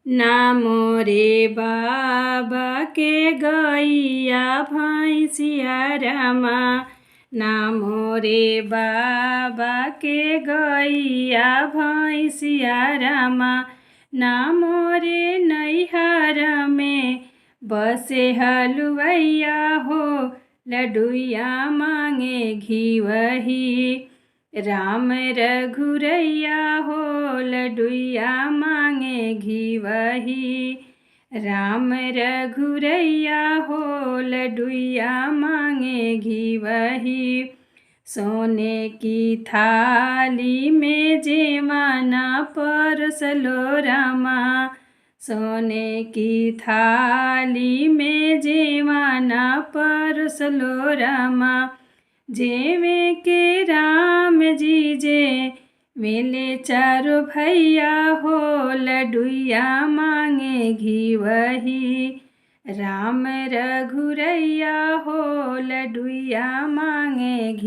नामो रे बाबा के गैया भैंसिया रामा। नामो रे बाबा के गैया भैंसिया रामा। नामो रे नैहर में बसे हलुवैया हो, लडुइया मांगे घिवही। राम रघुरैया हो, लडुइया मांगे घिवही। राम रघुरैया हो, लडुइया मांगे घिवही। सोने की थाली में जेवाना परसलो रामा। सोने की थाली में जेवाना परसलो रामा। जेवे के राम जी जे मेले चारो भैया हो, लडुइया मांगे घिवही। राम रघुरैया हो, लडुइया मांगे घी।